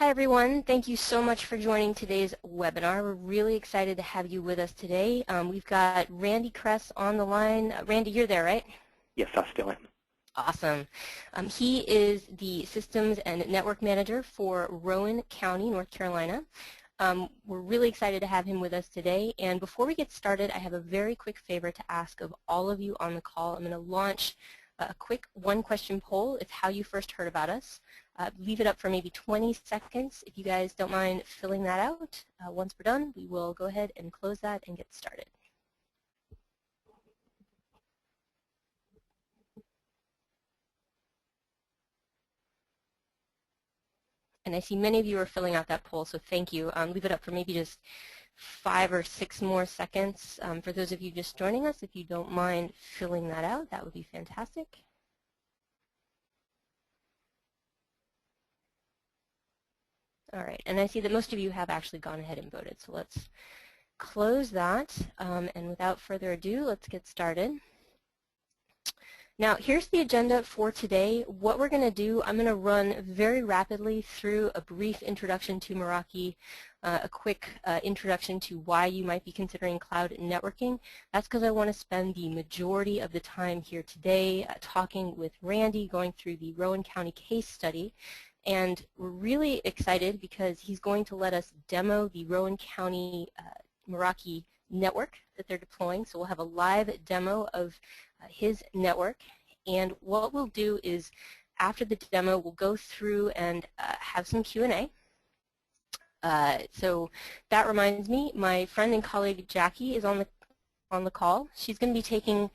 Hi everyone, thank you so much for joining today's webinar. We're really excited to have you with us today. We've got Randy Cress on the line. Randy, you're there, right? Yes, I still am. Awesome. He is the Systems and Network Manager for Rowan County, North Carolina. We're really excited to have him with us today. And before we get started, I have a very quick favor to ask of all of you on the call. I'm going to launch a quick one-question poll. It's how you first heard about us. Leave it up for maybe 20 seconds. If you guys don't mind filling that out, once we're done, we will go ahead and close that and get started. And I see many of you are filling out that poll, so thank you. Leave it up for maybe just 5 or 6 more seconds. For those of you just joining us, if you don't mind filling that out, that would be fantastic. All right, and I see that most of you have actually gone ahead and voted, so let's close that. And without further ado, let's get started. Now, here's the agenda for today. What we're going to do, I'm going to run very rapidly through a brief introduction to Meraki, a quick introduction to why you might be considering cloud networking. That's because I want to spend the majority of the time here today talking with Randy, going through the Rowan County case study. And we're really excited because he's going to let us demo the Rowan County Meraki network that they're deploying. So we'll have a live demo of his network. And what we'll do is after the demo, we'll go through and have some Q&A. So that reminds me, my friend and colleague Jackie is on the call. She's going to be taking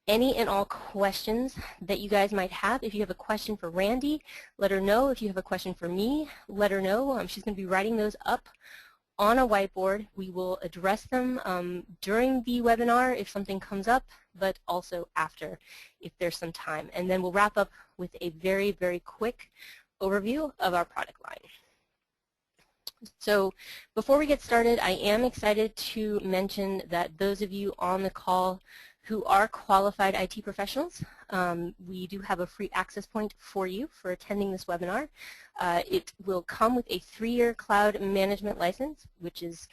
any and all questions that you guys might have. If you have a question for Randy, let her know. If you have a question for me, let her know. She's going to be writing those up on a whiteboard. We will address them during the webinar if something comes up, but also after if there's some time. And then we'll wrap up with a very, very quick overview of our product line. So before we get started, I am excited to mention that those of you on the call who are qualified IT professionals, we do have a free access point for you for attending this webinar. It will come with a 3-year cloud management license, which is,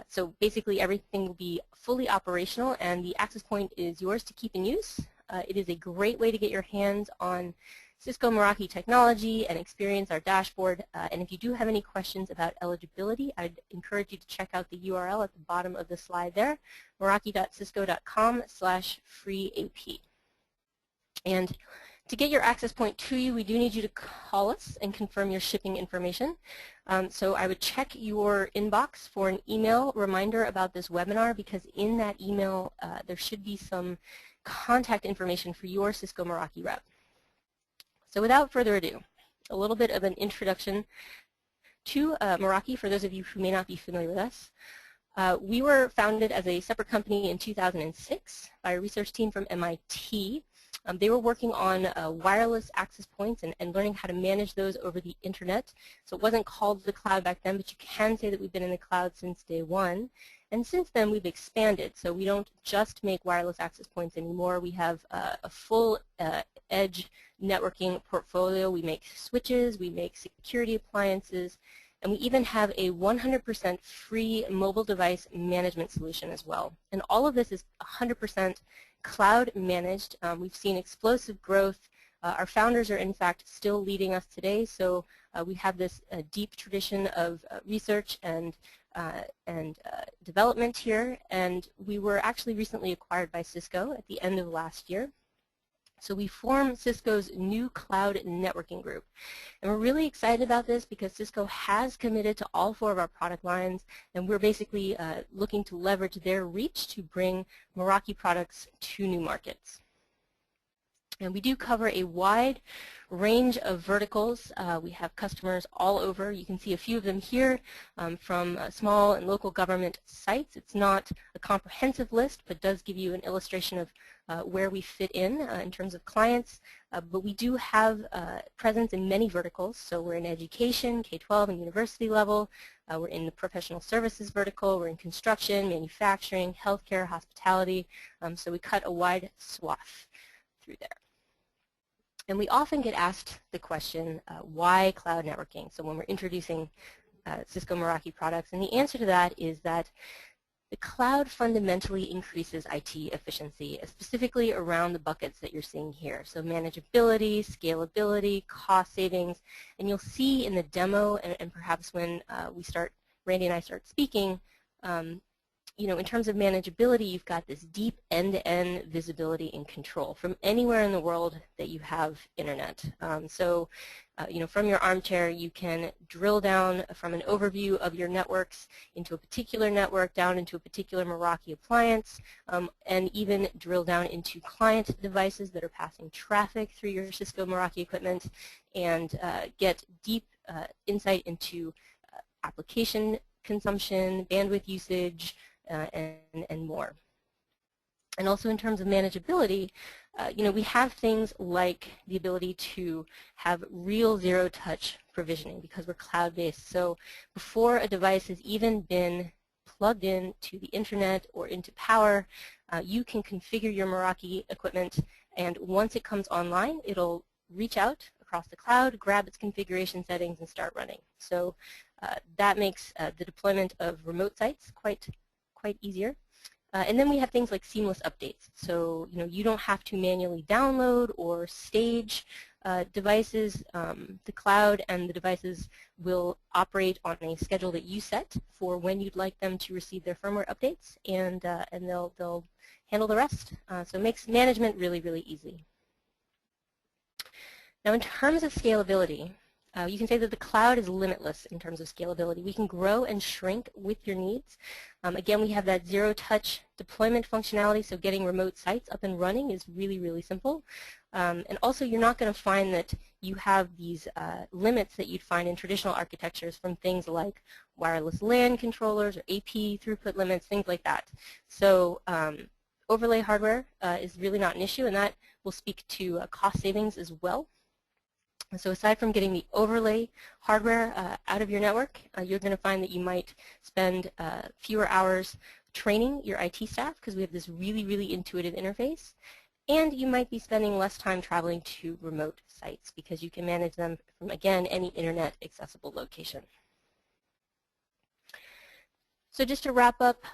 so basically everything will be fully operational and the access point is yours to keep and use. It is a great way to get your hands on Cisco Meraki technology and experience our dashboard. And if you do have any questions about eligibility, I'd encourage you to check out the URL at the bottom of the slide there, meraki.cisco.com/free-AP. And to get your access point to you, we do need you to call us and confirm your shipping information. So I would check your inbox for an email reminder about this webinar, because in that email there should be some contact information for your Cisco Meraki rep. So without further ado, a little bit of an introduction to Meraki for those of you who may not be familiar with us. We were founded as a separate company in 2006 by a research team from MIT. They were working on wireless access points and learning how to manage those over the internet. So it wasn't called the cloud back then, but you can say that we've been in the cloud since day one. And since then, we've expanded. So we don't just make wireless access points anymore. We have a full edge networking portfolio. We make switches, we make security appliances, and we even have a 100% free mobile device management solution as well. And all of this is 100% cloud managed. We've seen explosive growth. Our founders are in fact still leading us today, so we have this deep tradition of research and development here, and we were actually recently acquired by Cisco at the end of last year. So we formed Cisco's new cloud networking group. And we're really excited about this because Cisco has committed to all 4 of our product lines, and we're basically looking to leverage their reach to bring Meraki products to new markets. And we do cover a wide range of verticals. We have customers all over. You can see a few of them here from small and local government sites. It's not a comprehensive list, but does give you an illustration of where we fit in terms of clients. But we do have presence in many verticals. So we're in education, K-12 and university level. We're in the professional services vertical. We're in construction, manufacturing, healthcare, hospitality. So we cut a wide swath through there. And we often get asked the question, why cloud networking? So when we're introducing Cisco Meraki products, and the answer to that is that the cloud fundamentally increases IT efficiency, specifically around the buckets that you're seeing here. So manageability, scalability, cost savings, and you'll see in the demo, and perhaps when Randy and I start speaking, in terms of manageability, you've got this deep end-to-end visibility and control from anywhere in the world that you have internet. From your armchair, you can drill down from an overview of your networks into a particular network, down into a particular Meraki appliance, and even drill down into client devices that are passing traffic through your Cisco Meraki equipment, and get deep insight into application consumption, bandwidth usage, and more. And also in terms of manageability, we have things like the ability to have real zero-touch provisioning because we're cloud-based. So before a device has even been plugged in to the internet or into power, you can configure your Meraki equipment, and once it comes online, it'll reach out across the cloud, grab its configuration settings, and start running. So that makes the deployment of remote sites quite easier. And then we have things like seamless updates. So you don't have to manually download or stage devices. The cloud and the devices will operate on a schedule that you set for when you'd like them to receive their firmware updates, and they'll handle the rest. So it makes management really, really easy. Now in terms of scalability, you can say that the cloud is limitless in terms of scalability. We can grow and shrink with your needs. Again, we have that zero-touch deployment functionality, so getting remote sites up and running is really, really simple. And also, you're not going to find that you have these limits that you'd find in traditional architectures from things like wireless LAN controllers or AP throughput limits, things like that. So overlay hardware is really not an issue, and that will speak to cost savings as well. So aside from getting the overlay hardware out of your network, you're going to find that you might spend fewer hours training your IT staff because we have this really, really intuitive interface. And you might be spending less time traveling to remote sites because you can manage them from, again, any internet accessible location. So just to wrap up,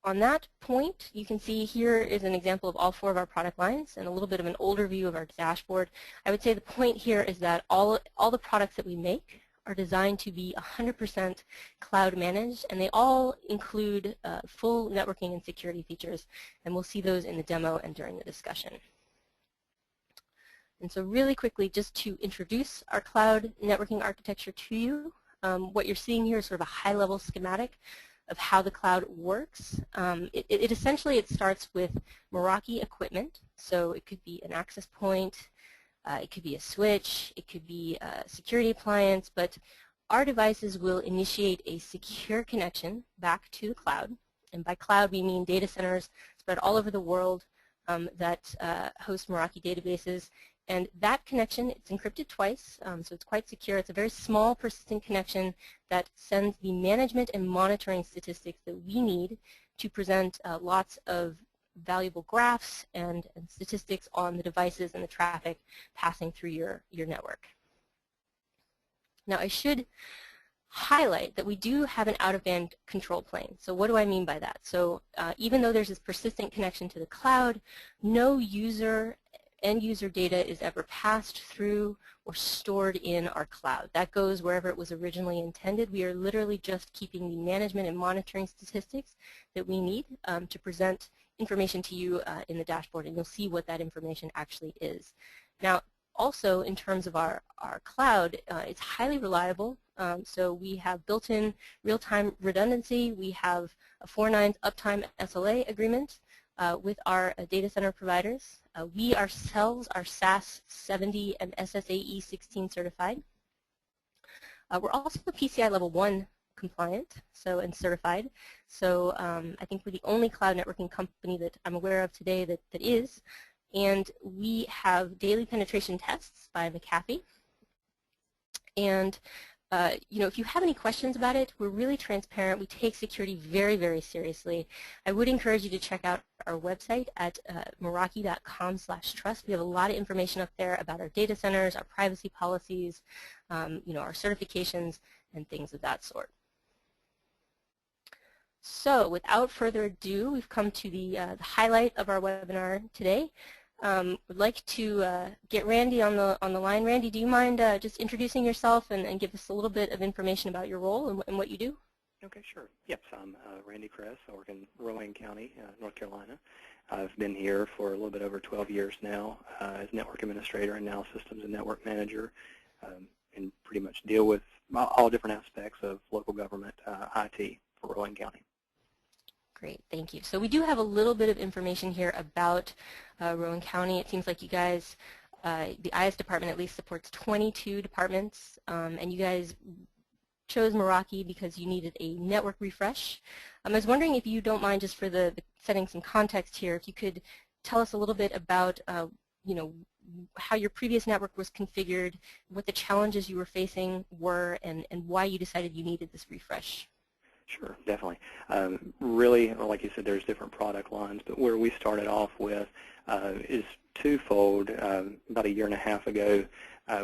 on that point, you can see here is an example of all 4 of our product lines and a little bit of an older view of our dashboard. I would say the point here is that all the products that we make are designed to be 100% cloud managed, and they all include full networking and security features, and we'll see those in the demo and during the discussion. And so really quickly, just to introduce our cloud networking architecture to you, what you're seeing here is sort of a high-level schematic of how the cloud works. It essentially starts with Meraki equipment, so it could be an access point, it could be a switch, it could be a security appliance, but our devices will initiate a secure connection back to the cloud, and by cloud we mean data centers spread all over the world that host Meraki databases. And that connection, it's encrypted twice, so it's quite secure. It's a very small, persistent connection that sends the management and monitoring statistics that we need to present lots of valuable graphs and statistics on the devices and the traffic passing through your network. Now, I should highlight that we do have an out-of-band control plane. So what do I mean by that? So even though there's this persistent connection to the cloud, no end user data is ever passed through or stored in our cloud. That goes wherever it was originally intended. We are literally just keeping the management and monitoring statistics that we need to present information to you in the dashboard, and you'll see what that information actually is. Now, also in terms of our cloud, it's highly reliable. So we have built-in real-time redundancy. We have a 4.9 uptime SLA agreement with our data center providers. We ourselves are SAS 70 and SSAE 16 certified. We're also PCI level 1 compliant and certified. So I think we're the only cloud networking company that I'm aware of today that is. And we have daily penetration tests by McAfee. And if you have any questions about it, we're really transparent. We take security very, very seriously. I would encourage you to check out our website at meraki.com/trust. We have a lot of information up there about our data centers, our privacy policies, our certifications, and things of that sort. So without further ado, we've come to the highlight of our webinar today. Would like to get Randy on the line. Randy, do you mind just introducing yourself and give us a little bit of information about your role and what you do? Okay, sure. Yep, so I'm Randy Cress. I work in Rowan County, North Carolina. I've been here for a little bit over 12 years now as network administrator and now systems and network manager, and pretty much deal with all different aspects of local government IT for Rowan County. Great, thank you. So we do have a little bit of information here about Rowan County. It seems like you guys, the IS department at least supports 22 departments, and you guys chose Meraki because you needed a network refresh. I was wondering if you don't mind, just for the setting some context here, if you could tell us a little bit about how your previous network was configured, what the challenges you were facing were, and why you decided you needed this refresh. Sure, definitely. Really, like you said, there's different product lines, but where we started off with is twofold. About a year and a half ago,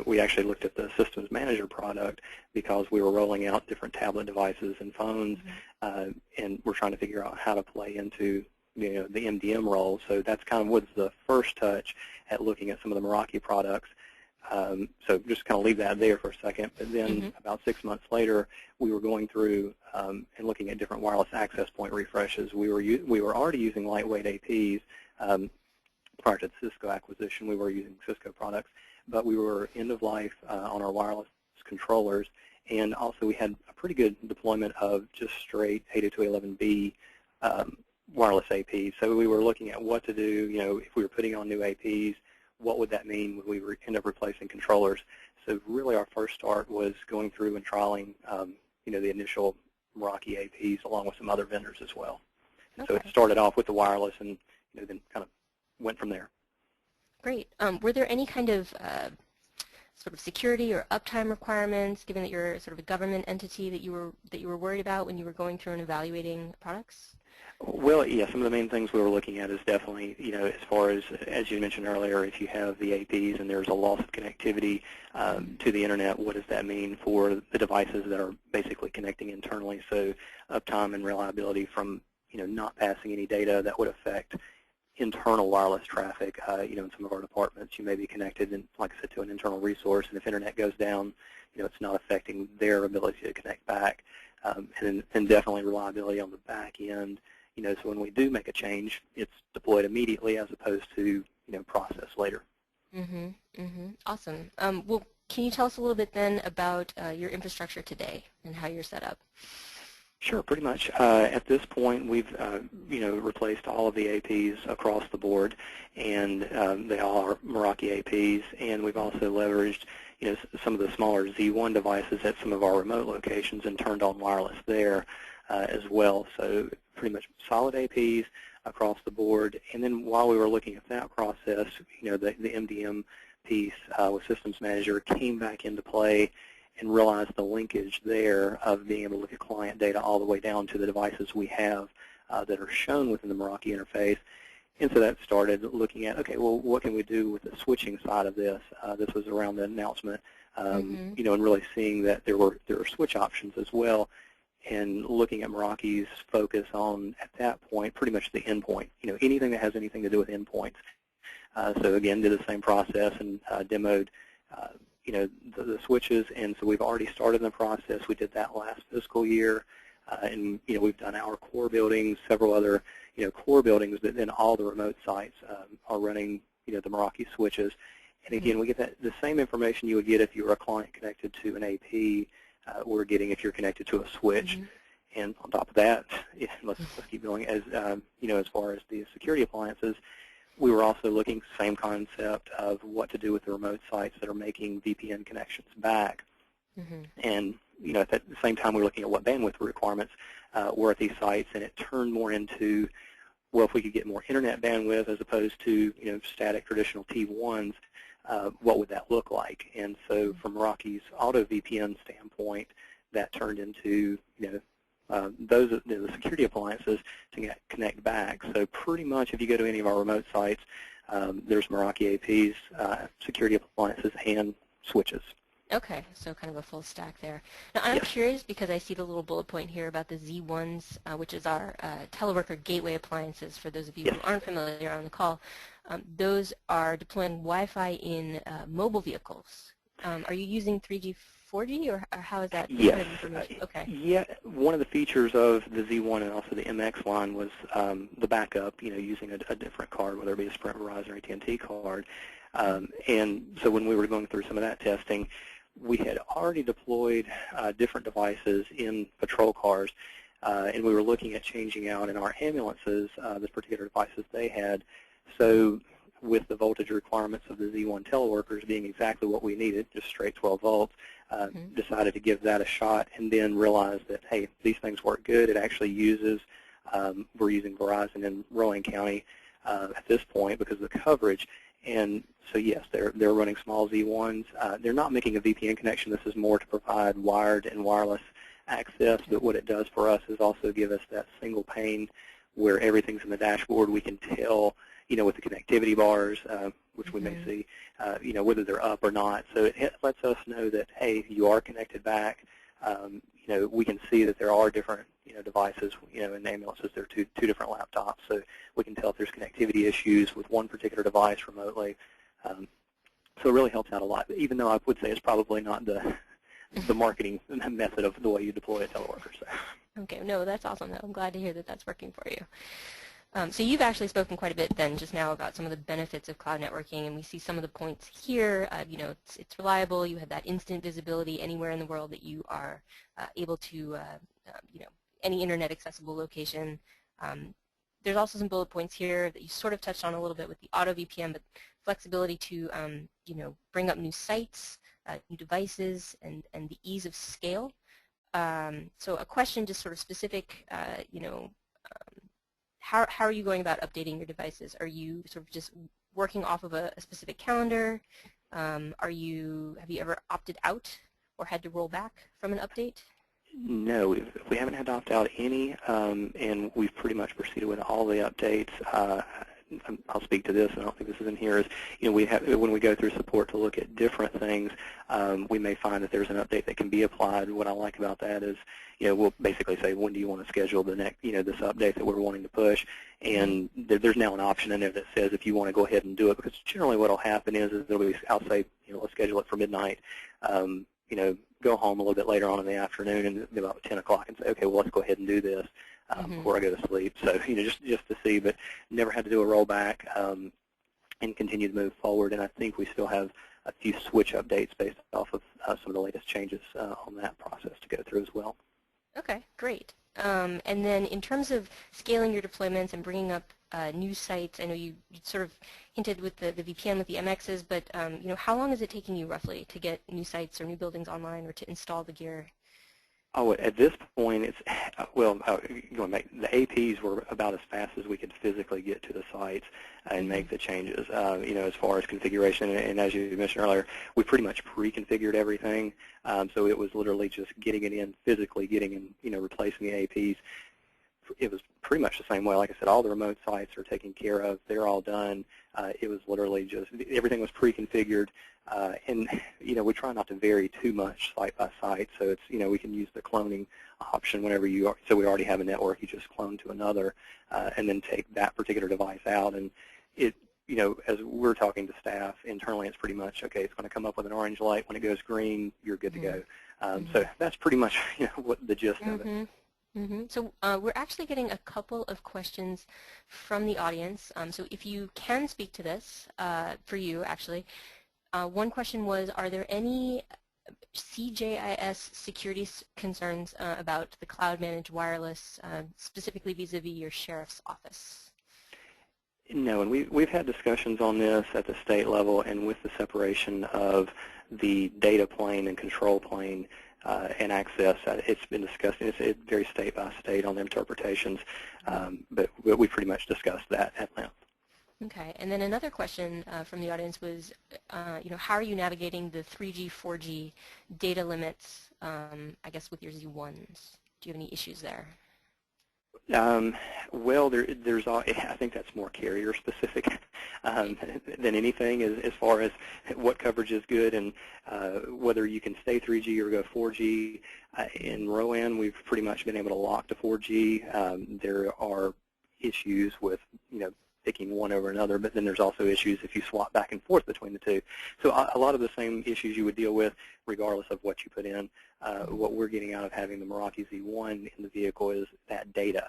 we actually looked at the Systems Manager product because we were rolling out different tablet devices and phones, and we're trying to figure out how to play into the MDM role. So that's kind of was the first touch at looking at some of the Meraki products. So just kind of leave that there for a second. But then about 6 months later, we were going through and looking at different wireless access point refreshes. We were already using lightweight APs prior to the Cisco acquisition. We were using Cisco products, but we were end of life on our wireless controllers, and also we had a pretty good deployment of just straight 802.11b wireless APs. So we were looking at what to do. If we were putting on new APs, what would that mean when we end up replacing controllers? So really our first start was going through and trialing the initial Meraki APs along with some other vendors as well. Okay. So it started off with the wireless and then kind of went from there. Great. Were there any kind of sort of security or uptime requirements, given that you're sort of a government entity, that you were worried about when you were going through and evaluating products? Well, yeah, some of the main things we were looking at is definitely, as far as you mentioned earlier, if you have the APs and there's a loss of connectivity to the internet, what does that mean for the devices that are basically connecting internally? So uptime and reliability from, not passing any data that would affect internal wireless traffic. In some of our departments, you may be connected, and like I said, to an internal resource, and if internet goes down, it's not affecting their ability to connect back. And definitely reliability on the back end. So when we do make a change, it's deployed immediately as opposed to, processed later. Awesome. Well, can you tell us a little bit then about your infrastructure today and how you're set up? Sure, pretty much. At this point, we've, replaced all of the APs across the board, and they all are Meraki APs, and we've also leveraged, some of the smaller Z1 devices at some of our remote locations and turned on wireless there as well. So pretty much solid APs across the board. And then while we were looking at that process, the MDM piece with Systems Manager came back into play and realized the linkage there of being able to look at client data all the way down to the devices we have that are shown within the Meraki interface. And so that started looking at, okay, well, what can we do with the switching side of this? This was around the announcement, and really seeing that there were switch options as well, and looking at Meraki's focus on, at that point, pretty much the endpoint, anything that has anything to do with endpoints. So again, did the same process and demoed, the switches, and so we've already started the process. We did that last fiscal year, and we've done our core buildings, several other core buildings, but then all the remote sites are running the Meraki switches. And again, we get the same information you would get if you were a client connected to an AP. We're getting if you're connected to a switch. And on top of that, let's keep going. As as far as the security appliances, we were also looking same concept of what to do with the remote sites that are making VPN connections back. And at the same time, we're looking at what bandwidth requirements were at these sites, and it turned more into, well, if we could get more internet bandwidth as opposed to static traditional T1s, what would that look like? And so from Meraki's auto VPN standpoint, that turned into, the security appliances to connect back. So pretty much if you go to any of our remote sites, there's Meraki APs, security appliances, and switches. Okay, so kind of a full stack there. Now, I'm curious because I see the little bullet point here about the Z1s, which is our teleworker gateway appliances. For those of you who aren't familiar on the call, those are deploying Wi-Fi in mobile vehicles. Are you using 3G, 4G, or how is that? Yes. Okay. Yeah, one of the features of the Z1 and also the MX line was the backup, using a different card, whether it be a Sprint, Verizon, or AT&T card. And so when we were going through some of that testing, we had already deployed different devices in patrol cars, and we were looking at changing out in our ambulances the particular devices they had. So with the voltage requirements of the Z1 teleworkers being exactly what we needed, just straight 12 volts, decided to give that a shot and then realized that, hey, these things work good. It actually uses, we're using Verizon in Rowan County at this point because of the coverage. And so, yes, they're running small Z1s. They're not making a VPN connection. This is more to provide wired and wireless access. But what it does for us is also give us that single pane where everything's in the dashboard. We can tell, with the connectivity bars, which we may see, whether they're up or not. So it lets us know that, hey, you are connected back. We can see that there are different, devices, in ambulances. There are two different laptops, so we can tell if there's connectivity issues with one particular device remotely. So it really helps out a lot, even though I would say it's probably not the marketing method of the way you deploy a teleworker. So. Okay, no, that's awesome. I'm glad to hear that that's working for you. So you've actually spoken quite a bit then just now about some of the benefits of cloud networking, and we see some of the points here. It's reliable. You have that instant visibility anywhere in the world that you are able to, any internet accessible location. There's also some bullet points here that you sort of touched on a little bit with the auto VPN, but flexibility to, bring up new sites, new devices, and the ease of scale. So a question just sort of specific, how are you going about updating your devices? Are you sort of just working off of a specific calendar? Have you ever opted out or had to roll back from an update? No, we haven't had to opt out any, and we've pretty much proceeded with all the updates. I'll speak to this, and I don't think this is in here, is, when we go through support to look at different things, we may find that there's an update that can be applied. What I like about that is, we'll basically say, when do you want to schedule the next, this update that we're wanting to push, and there's now an option in there that says if you want to go ahead and do it, because generally what will happen is there'll be, I'll say, let's schedule it for midnight, go home a little bit later on in the afternoon and about 10 o'clock and say, okay, well, let's go ahead and do this. Before I go to sleep. So, just to see, but never had to do a rollback and continue to move forward. And I think we still have a few switch updates based off of some of the latest changes on that process to go through as well. Okay, great. And then in terms of scaling your deployments and bringing up new sites, I know you sort of hinted with the VPN with the MXs, but how long is it taking you roughly to get new sites or new buildings online or to install the gear? Oh, at this point, it's, well, going back, the APs were about as fast as we could physically get to the sites and make the changes, as far as configuration. And as you mentioned earlier, we pretty much pre-configured everything. So it was literally just getting it in, physically getting in, replacing the APs. It was pretty much the same way. Like I said, all the remote sites are taken care of. They're all done. It was literally just, everything was pre-configured. And, we try not to vary too much site by site. So it's, we can use the cloning option whenever you are, so we already have a network, you just clone to another and then take that particular device out. And it, as we're talking to staff internally, it's pretty much, okay, it's going to come up with an orange light. When it goes green, you're good to go. So that's pretty much, what the gist of it. So we're actually getting a couple of questions from the audience. So if you can speak to this, for you actually, one question was, are there any CJIS security concerns about the cloud managed wireless, specifically vis-a-vis your sheriff's office? No, and we've had discussions on this at the state level, and with the separation of the data plane and control plane and access, it's been discussed. It's very state by state on the interpretations, but we pretty much discussed that at length. Okay, and then another question from the audience was, how are you navigating the 3G, 4G data limits, I guess, with your Z1s? Do you have any issues there? Well, I think that's more carrier specific than anything as far as what coverage is good and whether you can stay 3G or go 4G. In Rowan, we've pretty much been able to lock to 4G. There are issues with, picking one over another, but then there's also issues if you swap back and forth between the two. So a lot of the same issues you would deal with regardless of what you put in. What we're getting out of having the Meraki Z1 in the vehicle is that data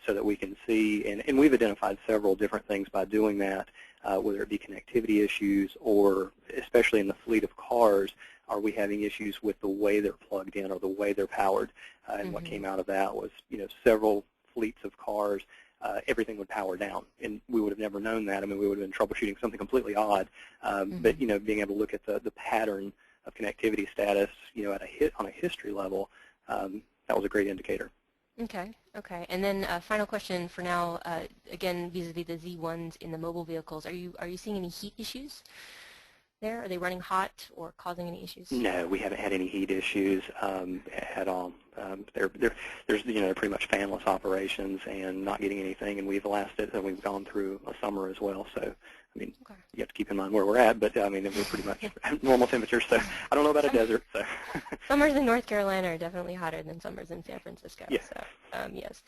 so that we can see, and we've identified several different things by doing that, whether it be connectivity issues or especially in the fleet of cars, are we having issues with the way they're plugged in or the way they're powered? And what came out of that was, several fleets of cars, everything would power down, and we would have never known that. I mean, we would have been troubleshooting something completely odd, but being able to look at the pattern of connectivity status, on a history level, that was a great indicator. Okay, and then final question for now, again, vis-a-vis the Z1s in the mobile vehicles, are you seeing any heat issues there? Are they running hot or causing any issues? No, we haven't had any heat issues at all. There's pretty much fanless operations and not getting anything, and we've gone through a summer as well. So, I mean, you have to keep in mind where we're at, but I mean, we're pretty much normal temperatures. So I don't know about a desert. So summers in North Carolina are definitely hotter than summers in San Francisco. Yeah. So yes.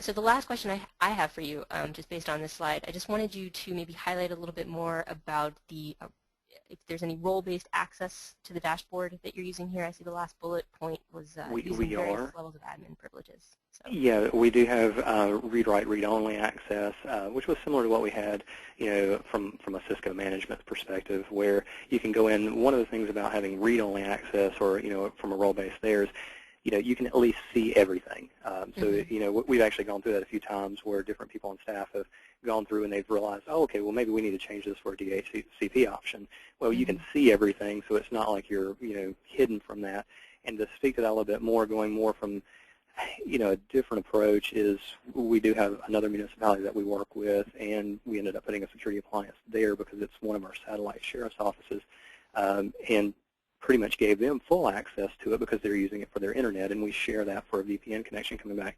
So the last question I have for you, just based on this slide, I just wanted you to maybe highlight a little bit more about the if there's any role-based access to the dashboard that you're using here. I see the last bullet point was using various levels of admin privileges. So. Yeah, we do have read-write, read-only access, which was similar to what we had, from a Cisco management perspective, where you can go in. One of the things about having read-only access, or from a role-based there is, you can at least see everything. So, we've actually gone through that a few times where different people on staff have gone through and they've realized, oh, okay, well, maybe we need to change this for a DHCP option. Well, you can see everything, so it's not like you're, hidden from that. And to speak to that a little bit more, going more from, a different approach is we do have another municipality that we work with, and we ended up putting a security appliance there because it's one of our satellite sheriff's offices, and pretty much gave them full access to it because they're using it for their internet, and we share that for a VPN connection coming back.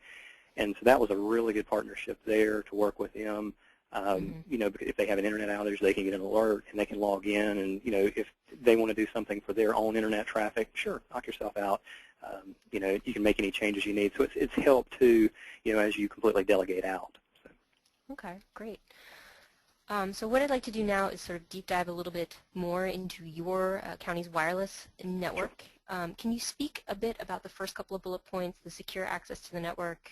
And so that was a really good partnership there to work with them. If they have an internet outage, they can get an alert and they can log in, and if they want to do something for their own internet traffic, sure, knock yourself out. You can make any changes you need. So it's helped too, as you completely delegate out. So. Okay, great. So what I'd like to do now is sort of deep dive a little bit more into your county's wireless network. Can you speak a bit about the first couple of bullet points, the secure access to the network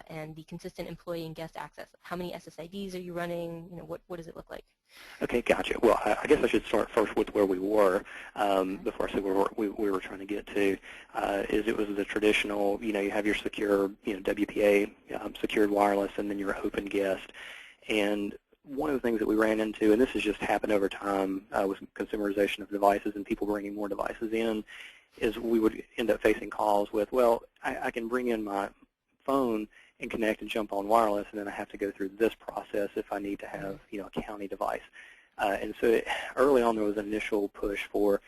and the consistent employee and guest access? How many SSIDs are you running? What does it look like? Okay, gotcha. Well, I guess I should start first with where we were before I say where we were trying to get to. Is it was the traditional, you have your secure, WPA secured wireless, and then your open guest. And one of the things that we ran into, and this has just happened over time with consumerization of devices and people bringing more devices in, is we would end up facing calls with, well, I can bring in my phone and connect and jump on wireless, and then I have to go through this process if I need to have, a county device. And so early on there was an initial push for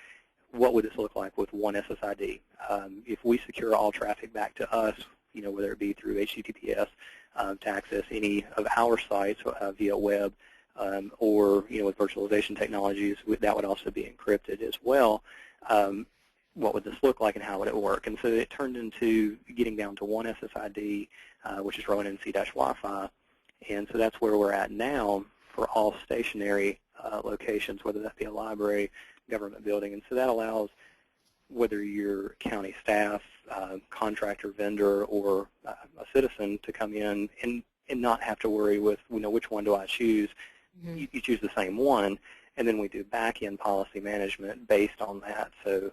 what would this look like with one SSID. If we secure all traffic back to us, whether it be through HTTPS to access any of our sites via web, or with virtualization technologies, that would also be encrypted as well. What would this look like and how would it work? And so it turned into getting down to one SSID, which is Rowan NC-Wi-Fi, and so that's where we're at now for all stationary locations, whether that be a library, government building. And so that allows whether you're county staff, contractor, vendor, or a citizen to come in and not have to worry with, which one do I choose? You choose the same one, and then we do back-end policy management based on that. So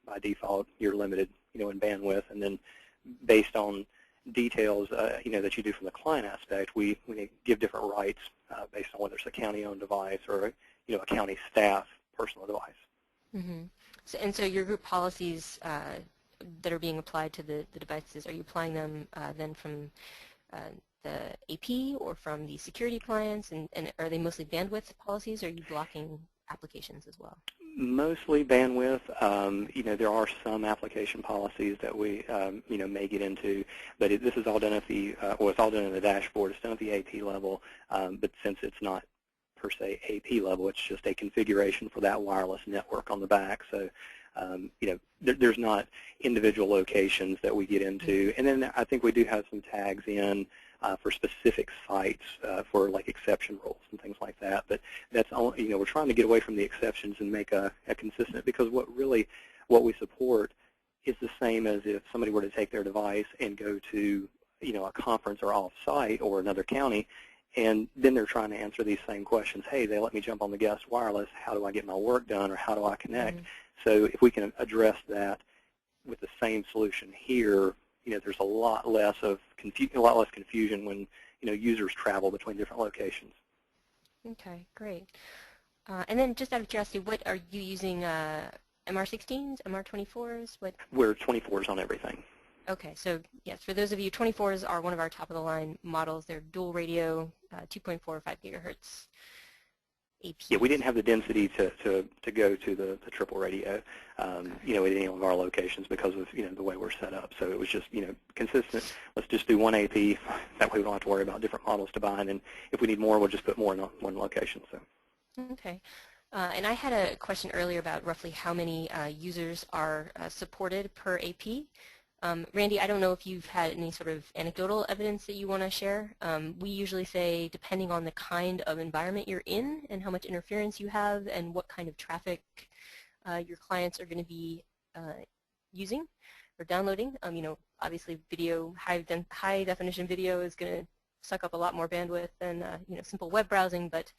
by default, you're limited, in bandwidth, and then based on details, that you do from the client aspect, we give different rights based on whether it's a county-owned device or, a county staff personal device. So your group policies that are being applied to the devices, are you applying them then from the AP or from the security appliance, and are they mostly bandwidth policies, or are you blocking applications as well? Mostly bandwidth. There are some application policies that we, may get into, but this is all done at the, it's all done in the dashboard. It's done at the AP level, but since it's not per se AP level, it's just a configuration for that wireless network on the back. So, there's not individual locations that we get into. And then I think we do have some tags in for specific sites for like exception rules and things like that. But that's all, we're trying to get away from the exceptions and make a consistent, because what we support is the same as if somebody were to take their device and go to, a conference or off-site or another county, and then they're trying to answer these same questions. Hey, they let me jump on the guest wireless. How do I get my work done, or how do I connect? So if we can address that with the same solution here, there's a lot less confusion when users travel between different locations. Okay, great. And then just out of curiosity, what are you using? MR16s, MR24s? What? We're 24s on everything. Okay, so yes, for those of you, 24s are one of our top-of-the-line models. They're dual radio, 2.4 or 5 gigahertz APs. Yeah, we didn't have the density to go to the triple radio, at any of our locations because of, the way we're set up. So it was just, consistent. Let's just do one AP. That way we don't have to worry about different models to buy. And then if we need more, we'll just put more in one location. So. Okay. And I had a question earlier about roughly how many users are supported per AP. Randy, I don't know if you've had any sort of anecdotal evidence that you want to share. We usually say, depending on the kind of environment you're in and how much interference you have and what kind of traffic your clients are going to be using or downloading. Obviously video, high definition video is going to suck up a lot more bandwidth than simple web browsing, but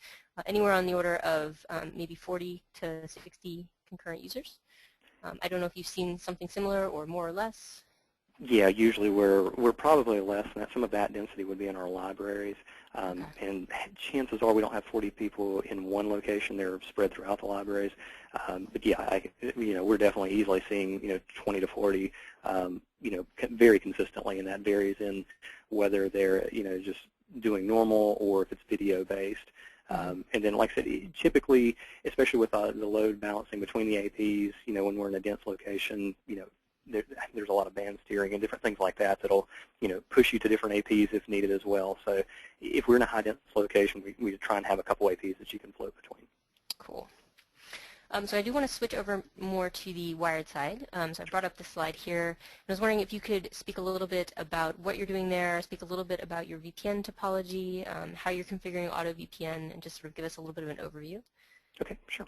anywhere on the order of maybe 40 to 60 concurrent users. I don't know if you've seen something similar or more or less. Yeah, usually we're probably less than that. Some of that density would be in our libraries, Okay. And chances are we don't have 40 people in one location. They're spread throughout the libraries. But yeah, we're definitely easily seeing 20 to 40, very consistently, and that varies in whether they're just doing normal or if it's video based. And then, like I said, typically, especially with the load balancing between the APs, when we're in a dense location, there's a lot of band steering and different things like that that'll, push you to different APs if needed as well. So if we're in a high dense location, we try and have a couple APs that you can float between. Cool. So I do want to switch over more to the wired side. So I brought up the slide here. I was wondering if you could speak a little bit about what you're doing there, speak a little bit about your VPN topology, how you're configuring auto VPN, and just sort of give us a little bit of an overview. Okay, sure.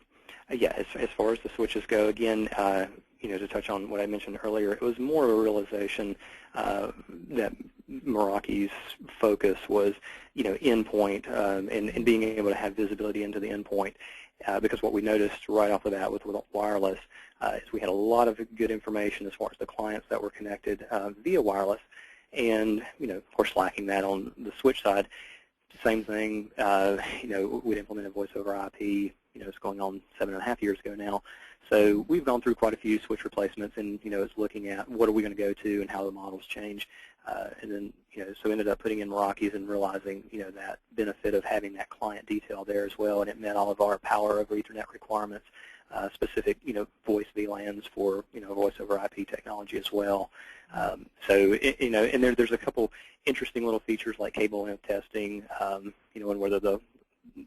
Yeah, as far as the switches go, again, to touch on what I mentioned earlier, it was more of a realization that Meraki's focus was, endpoint and being able to have visibility into the endpoint. Because what we noticed right off the bat with wireless is we had a lot of good information as far as the clients that were connected via wireless, and of course lacking that on the switch side. Same thing, we'd implemented voice over IP. It's going on 7.5 years ago now. So we've gone through quite a few switch replacements, and it's looking at what are we going to go to and how the models change, and then so ended up putting in Meraki's and realizing that benefit of having that client detail there as well, and it met all of our power over Ethernet requirements, specific voice VLANs for voice over IP technology as well. So and there's a couple interesting little features like cable length testing, and whether the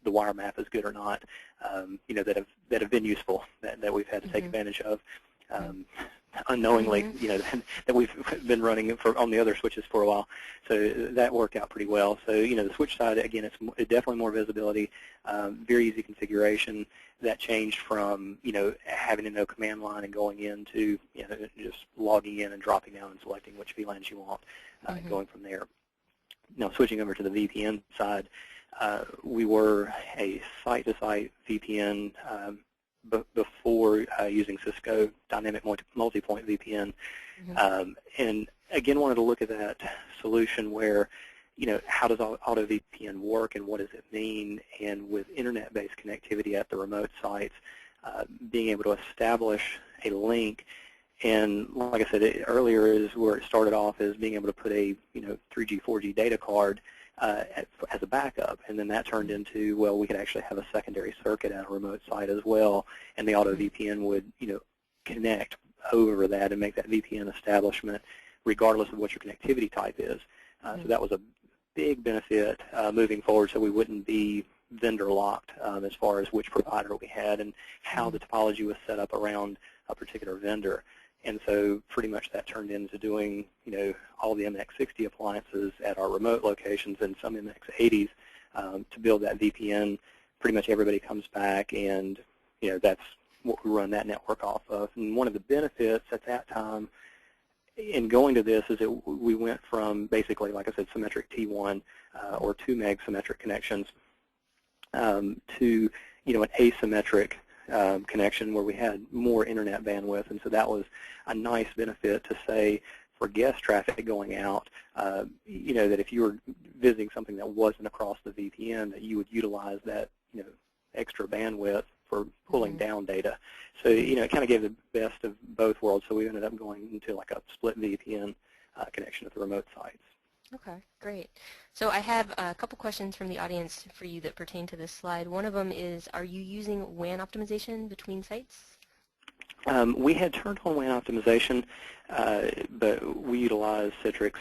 wire map is good or not, that have been useful, that we've had to take advantage of, unknowingly, that we've been running on the other switches for a while. So that worked out pretty well. So the switch side, again, it's definitely more visibility, very easy configuration. That changed from having to know command line and going into just logging in and dropping down and selecting which VLANs you want, going from there. Now switching over to the VPN side. We were a site-to-site VPN before using Cisco Dynamic Multipoint VPN, and again wanted to look at that solution where, how does auto VPN work and what does it mean? And with internet-based connectivity at the remote sites, being able to establish a link. And like I said earlier, is where it started off as being able to put a 3G, 4G data card as a backup. And then that turned into, well, we could actually have a secondary circuit at a remote site as well, and the auto VPN would, connect over that and make that VPN establishment regardless of what your connectivity type is. So that was a big benefit moving forward, so we wouldn't be vendor locked as far as which provider we had and how the topology was set up around a particular vendor. And so pretty much that turned into doing, all the MX60 appliances at our remote locations and some MX80s to build that VPN. Pretty much everybody comes back, and that's what we run that network off of. And one of the benefits at that time in going to this is that we went from basically, like I said, symmetric T1 or 2 meg symmetric connections to an asymmetric connection where we had more internet bandwidth, and so that was a nice benefit to say for guest traffic going out, that if you were visiting something that wasn't across the VPN, that you would utilize that extra bandwidth for pulling down data. So it kind of gave the best of both worlds. So we ended up going into like a split VPN connection at the remote sites. Okay, great. So I have a couple questions from the audience for you that pertain to this slide. One of them is, are you using WAN optimization between sites? We had turned on WAN optimization, but we utilized Citrix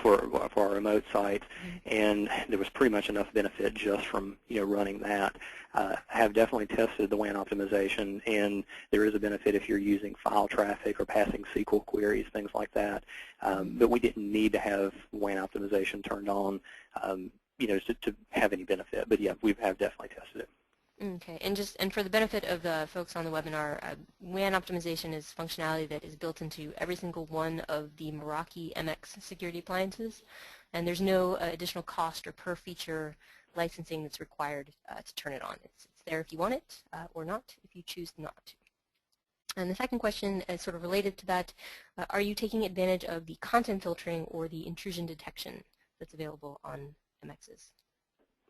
for our remote sites, and there was pretty much enough benefit just from running that. I have definitely tested the WAN optimization, and there is a benefit if you're using file traffic or passing SQL queries, things like that. But we didn't need to have WAN optimization turned on, to have any benefit. But yeah, we have definitely tested it. Okay, and for the benefit of the folks on the webinar, WAN optimization is functionality that is built into every single one of the Meraki MX security appliances, and there's no additional cost or per feature licensing that's required to turn it on. It's there if you want it or not if you choose not to. And the second question is sort of related to that. Are you taking advantage of the content filtering or the intrusion detection that's available on MXs?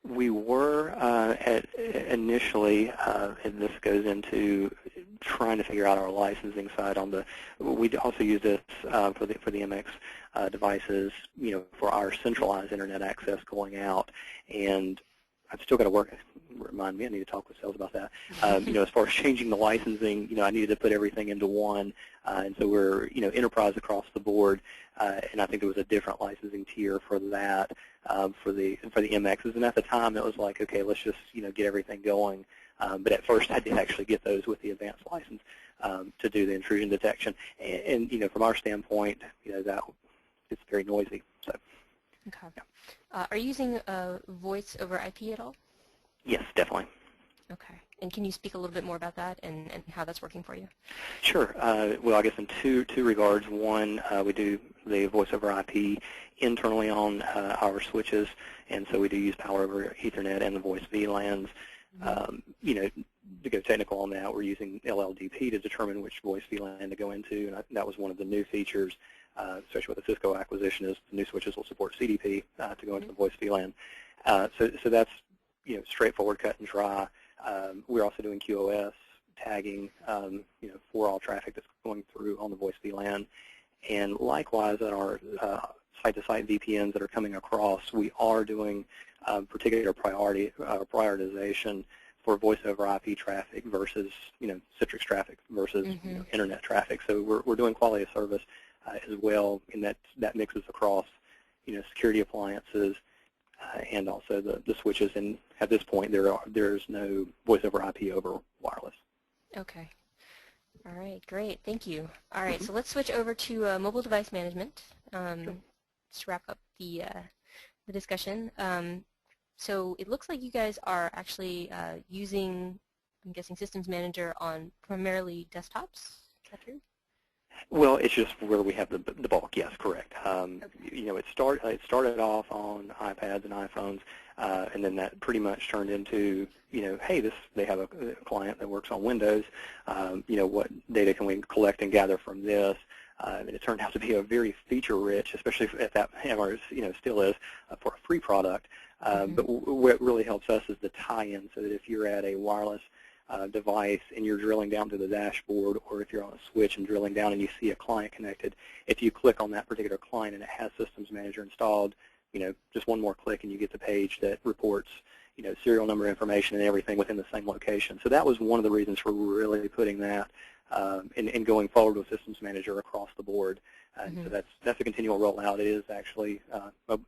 We were initially, and this goes into trying to figure out our licensing side on the. We also use this for the MX devices, for our centralized internet access going out, and I've still got to work. Remind me, I need to talk with sales about that. As far as changing the licensing, I needed to put everything into one, and so we're, enterprise across the board, and I think there was a different licensing tier for that, for the MXs. And at the time, it was like, okay, let's just, get everything going. But at first, I did actually get those with the advanced license to do the intrusion detection, and from our standpoint, that it's very noisy. So. Okay. Yeah. Are you using voice over IP at all? Yes, definitely. Okay. And can you speak a little bit more about that and how that's working for you? Sure. Well, I guess in two regards. One, we do the voice over IP internally on our switches, and so we do use power over Ethernet and the voice VLANs. To go technical on that, we're using LLDP to determine which voice VLAN to go into, and that was one of the new features, especially with the Cisco acquisition, is the new switches will support CDP to go into the voice VLAN. So that's straightforward, cut and dry. We're also doing QoS tagging, for all traffic that's going through on the voice VLAN, and likewise at our site-to-site VPNs that are coming across, we are doing particular prioritization for voice over IP traffic versus Citrix traffic versus internet traffic. So we're doing quality of service as well, and that mixes across security appliances and also the switches. And at this point, there's no voice over IP over wireless. Okay. All right, great. Thank you. All right, so let's switch over to mobile device management. Just wrap up the discussion. So it looks like you guys are actually using, I'm guessing, Systems Manager on primarily desktops. Is that true? Well, it's just where we have the bulk. Yes, correct. Okay. It started off on iPads and iPhones, and then that pretty much turned into, hey, they have a client that works on Windows. What data can we collect and gather from this? And it turned out to be a very feature-rich, especially at that hammer, still is for a free product. But what really helps us is the tie-in, so that if you're at a wireless device and you're drilling down to the dashboard, or if you're on a switch and drilling down and you see a client connected, if you click on that particular client and it has Systems Manager installed, just one more click and you get the page that reports, serial number information and everything within the same location. So that was one of the reasons for really putting that and going forward with Systems Manager across the board. And so that's a continual rollout. It is actually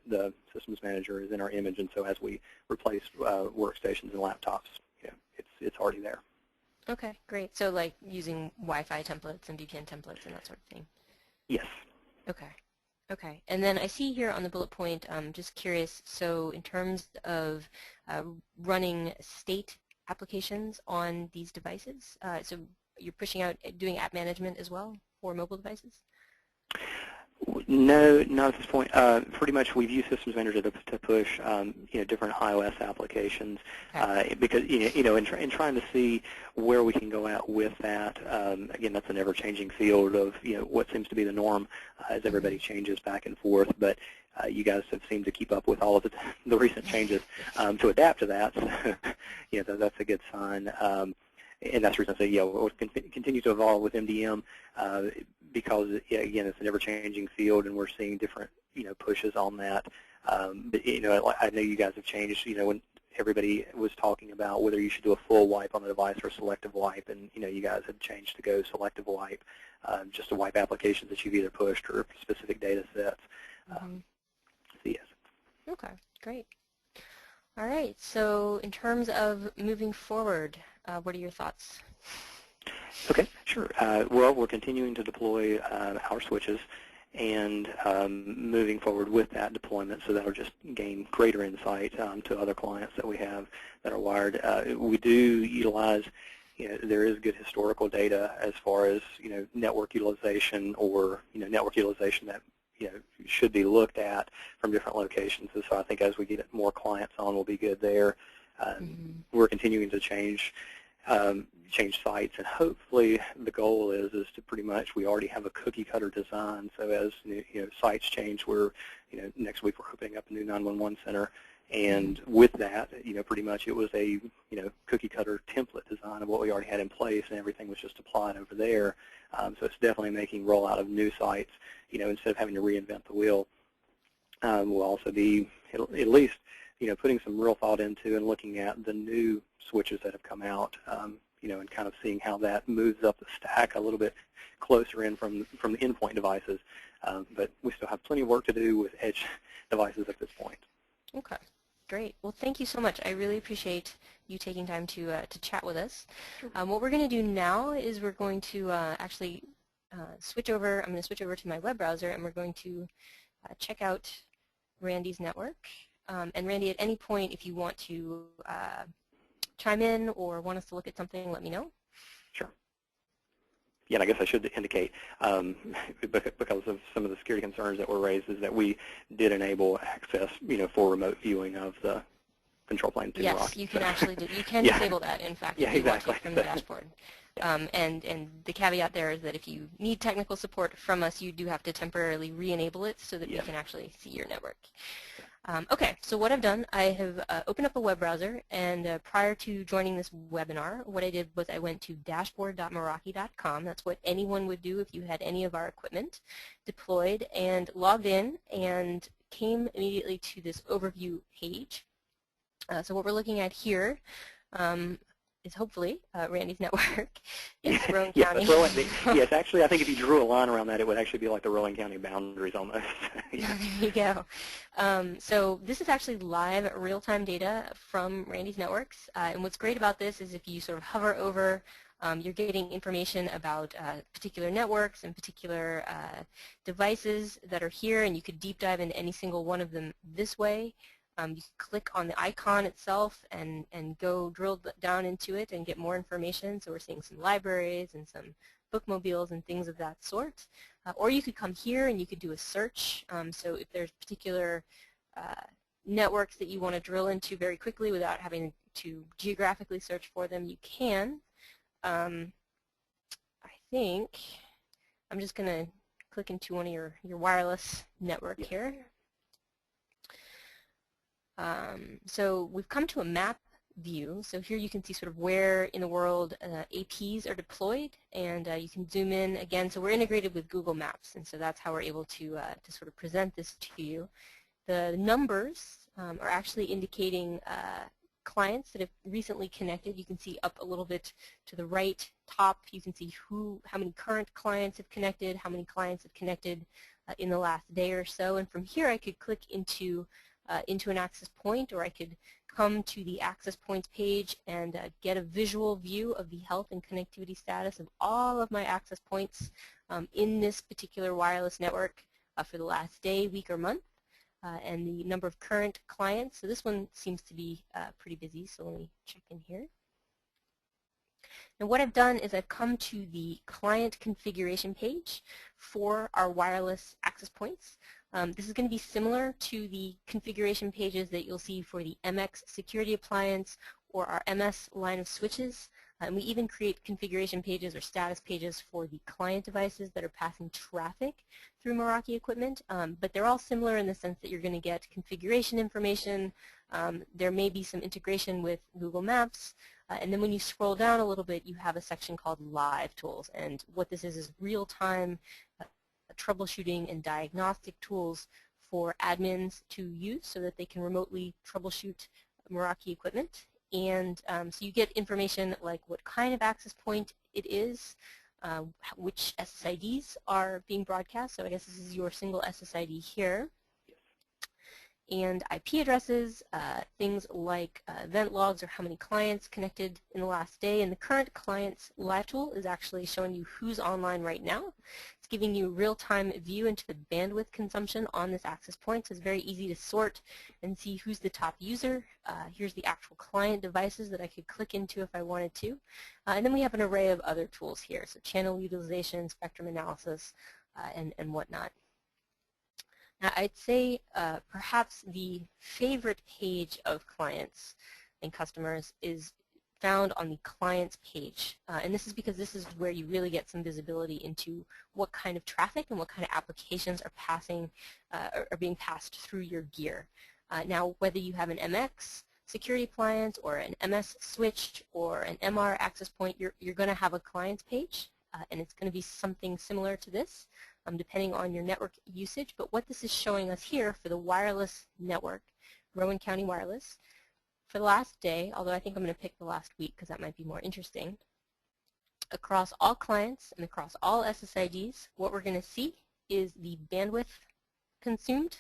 the Systems Manager is in our image, and so as we replace workstations and laptops, it's already there. Okay, great. So like using Wi-Fi templates and VPN templates and that sort of thing. Yes. Okay. Okay. And then I see here on the bullet point, just curious, so in terms of running state applications on these devices, so you're pushing out, doing app management as well for mobile devices? No, not at this point. Pretty much we've used Systems Manager to push different iOS applications because in trying to see where we can go out with that. Again, that's an ever-changing field of what seems to be the norm as everybody changes back and forth. But you guys have seemed to keep up with all of the recent changes to adapt to that. So that's a good sign. And that's the reason I say, we'll continue to evolve with MDM because, again, it's an ever-changing field, and we're seeing different, pushes on that. But, I know you guys have changed, when everybody was talking about whether you should do a full wipe on the device or selective wipe, and, you guys had changed to go selective wipe, just to wipe applications that you've either pushed or specific data sets. So, yes. Okay, great. All right, so in terms of moving forward, what are your thoughts? Okay, sure. Well, we're continuing to deploy our switches and moving forward with that deployment, so that'll just gain greater insight to other clients that we have that are wired. We do utilize, there is good historical data as far as, network utilization or, network utilization that should be looked at from different locations. And so I think as we get more clients on, we'll be good there. We're continuing to change sites, and hopefully the goal is to pretty much, we already have a cookie cutter design. So as sites change, we're next week we're opening up a new 911 center, and with that, pretty much it was a cookie cutter template design of what we already had in place, and everything was just applied over there. So it's definitely making rollout of new sites, instead of having to reinvent the wheel. We'll also be at least putting some real thought into and looking at the new switches that have come out, and kind of seeing how that moves up the stack a little bit closer in from the endpoint devices. But we still have plenty of work to do with edge devices at this point. Okay, great. Well, thank you so much. I really appreciate you taking time to chat with us. Sure. What we're going to do now is we're going to actually switch over. I'm going to switch over to my web browser, and we're going to check out Randy's network. And Randy, at any point, if you want to chime in or want us to look at something, let me know. Sure. Yeah, and I guess I should indicate, because of some of the security concerns that were raised, is that we did enable access, for remote viewing of the control plane to Yes, Meraki. you can actually disable that, in fact, if you exactly. want to from the dashboard. And the caveat there is that if you need technical support from us, you do have to temporarily re-enable it so that we can actually see your network. Okay, so what I've done, I have opened up a web browser, and prior to joining this webinar, what I did was I went to dashboard.meraki.com. That's what anyone would do if you had any of our equipment deployed, and logged in and came immediately to this overview page. So what we're looking at here is hopefully Randy's network. It's Rowan County. Yes, actually, I think if you drew a line around that, it would actually be like the Rowan County boundaries almost. There you go. So this is actually live real-time data from Randy's networks. And what's great about this is if you sort of hover over, you're getting information about particular networks and particular devices that are here, and you could deep dive into any single one of them this way. You can click on the icon itself and go drill down into it and get more information. So we're seeing some libraries and some bookmobiles and things of that sort. Or you could come here and you could do a search. So if there's particular networks that you want to drill into very quickly without having to geographically search for them, you can. I think I'm just going to click into one of your wireless network here. So we've come to a map view. So here you can see sort of where in the world APs are deployed, and you can zoom in again. So we're integrated with Google Maps, and so that's how we're able to sort of present this to you. The numbers are actually indicating clients that have recently connected. You can see up a little bit to the right top, you can see how many current clients have connected, how many clients have connected in the last day or so. And from here I could click into an access point, or I could come to the access points page and get a visual view of the health and connectivity status of all of my access points in this particular wireless network for the last day, week, or month. And the number of current clients. So this one seems to be pretty busy, so let me check in here. And what I've done is I've come to the client configuration page for our wireless access points. This is going to be similar to the configuration pages that you'll see for the MX security appliance or our MS line of switches. And we even create configuration pages or status pages for the client devices that are passing traffic through Meraki equipment. But they're all similar in the sense that you're going to get configuration information. There may be some integration with Google Maps. And then when you scroll down a little bit, you have a section called Live Tools. And what this is real-time troubleshooting and diagnostic tools for admins to use so that they can remotely troubleshoot Meraki equipment. And so you get information like what kind of access point it is, which SSIDs are being broadcast. So I guess this is your single SSID here. And IP addresses, things like event logs or how many clients connected in the last day. And the current client's live tool is actually showing you who's online right now. It's giving you a real-time view into the bandwidth consumption on this access point. So it's very easy to sort and see who's the top user. Here's the actual client devices that I could click into if I wanted to. And then we have an array of other tools here. So channel utilization, spectrum analysis, and whatnot. Now, I'd say perhaps the favorite page of clients and customers is found on the clients page. And this is because this is where you really get some visibility into what kind of traffic and what kind of applications are passing are being passed through your gear. Now, whether you have an MX security appliance or an MS switch or an MR access point, you're going to have a clients page. And it's going to be something similar to this, depending on your network usage. But what this is showing us here for the wireless network, Rowan County Wireless, for the last day, although I think I'm going to pick the last week because that might be more interesting, across all clients and across all SSIDs, what we're going to see is the bandwidth consumed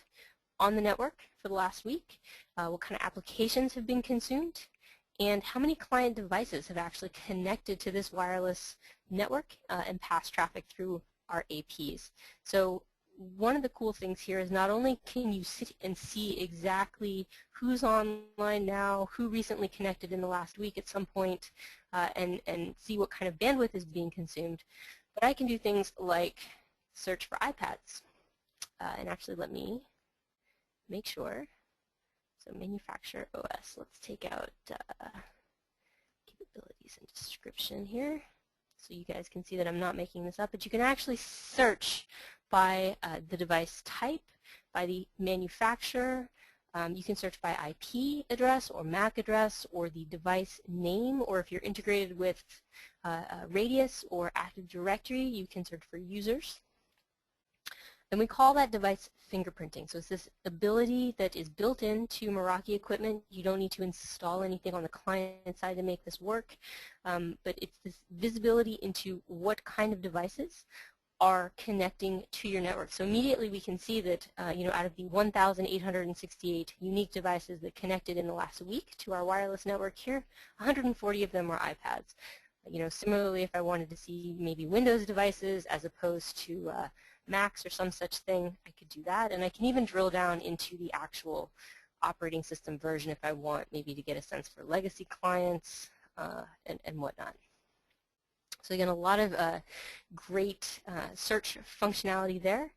on the network for the last week, what kind of applications have been consumed, and how many client devices have actually connected to this wireless network and passed traffic through our APs. So one of the cool things here is not only can you sit and see exactly who's online now, who recently connected in the last week at some point, and see what kind of bandwidth is being consumed, but I can do things like search for iPads. And actually let me make sure. So manufacturer OS, let's take out capabilities and description here so you guys can see that I'm not making this up, but you can actually search by the device type, by the manufacturer. You can search by IP address or MAC address or the device name, or if you're integrated with Radius or Active Directory, you can search for users. And we call that device fingerprinting. So it's this ability that is built into Meraki equipment. You don't need to install anything on the client side to make this work. But it's this visibility into what kind of devices are connecting to your network. So immediately we can see that out of the 1,868 unique devices that connected in the last week to our wireless network here, 140 of them were iPads. Similarly, if I wanted to see maybe Windows devices as opposed to Macs or some such thing, I could do that. And I can even drill down into the actual operating system version if I want, maybe to get a sense for legacy clients and whatnot. So again, a lot of great search functionality there.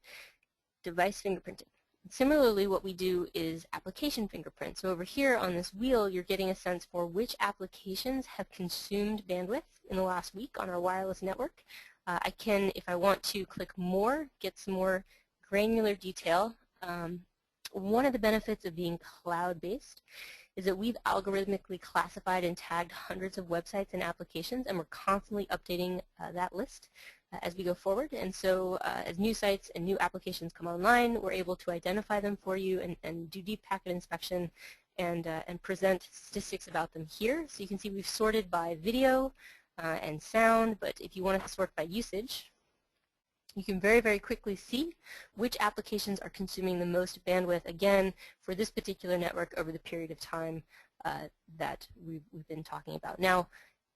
Device fingerprinting. Similarly, what we do is application fingerprint. So over here on this wheel, you're getting a sense for which applications have consumed bandwidth in the last week on our wireless network. I can, if I want to, click more, get some more granular detail. One of the benefits of being cloud-based is that we've algorithmically classified and tagged hundreds of websites and applications, and we're constantly updating that list. as we go forward. And so as new sites and new applications come online, we're able to identify them for you and do deep packet inspection and present statistics about them here. So you can see we've sorted by video and sound, but if you want to sort by usage, you can very, very quickly see which applications are consuming the most bandwidth, again, for this particular network over the period of time that we've been talking about. Now,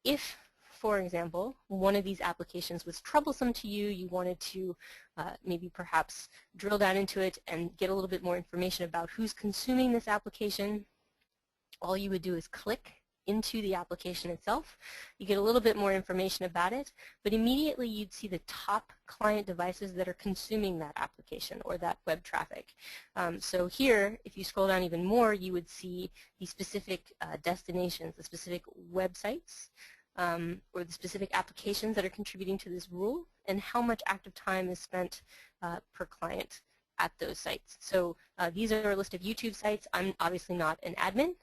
if, for example, one of these applications was troublesome to you, you wanted to maybe perhaps drill down into it and get a little bit more information about who's consuming this application, all you would do is click into the application itself. You get a little bit more information about it, but immediately you'd see the top client devices that are consuming that application or that web traffic. So here, if you scroll down even more, you would see the specific destinations, the specific websites, or the specific applications that are contributing to this rule, and how much active time is spent per client at those sites. So these are a list of YouTube sites. I'm obviously not an admin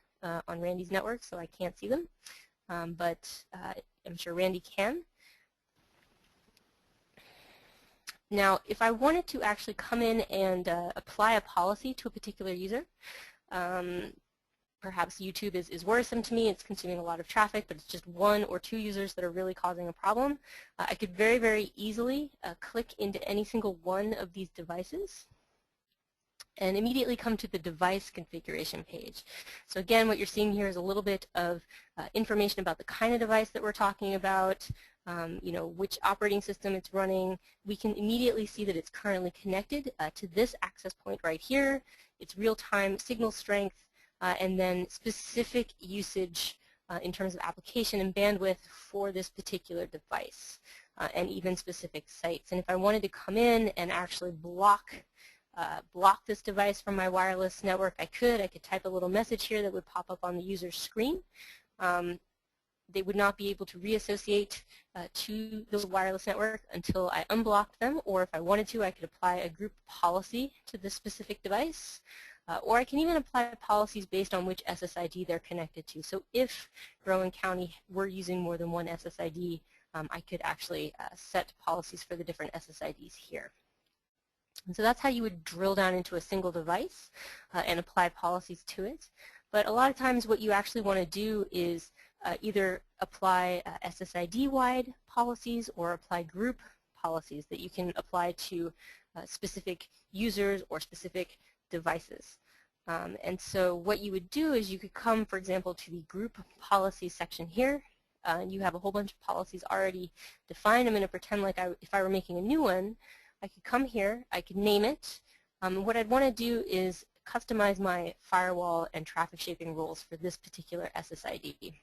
on Randy's network, so I can't see them, but I'm sure Randy can. Now, if I wanted to actually come in and apply a policy to a particular user, perhaps YouTube is worrisome to me, it's consuming a lot of traffic, but it's just one or two users that are really causing a problem, I could very, very easily click into any single one of these devices and immediately come to the device configuration page. So again, what you're seeing here is a little bit of information about the kind of device that we're talking about, you know, which operating system it's running. We can immediately see that it's currently connected to this access point right here. It's real-time signal strength, and then specific usage in terms of application and bandwidth for this particular device, and even specific sites. And if I wanted to come in and actually block this device from my wireless network, I could type a little message here that would pop up on the user's screen. They would not be able to reassociate to the wireless network until I unblocked them, or if I wanted to, I could apply a group policy to this specific device, or I can even apply policies based on which SSID they're connected to. So if Rowan County were using more than one SSID, I could actually set policies for the different SSIDs here. And so that's how you would drill down into a single device and apply policies to it. But a lot of times what you actually want to do is either apply SSID-wide policies or apply group policies that you can apply to specific users or specific devices. And so what you would do is you could come, for example, to the group policies section here. And you have a whole bunch of policies already defined. I'm going to pretend like if I were making a new one, I could come here, I could name it. What I'd want to do is customize my firewall and traffic shaping rules for this particular SSID.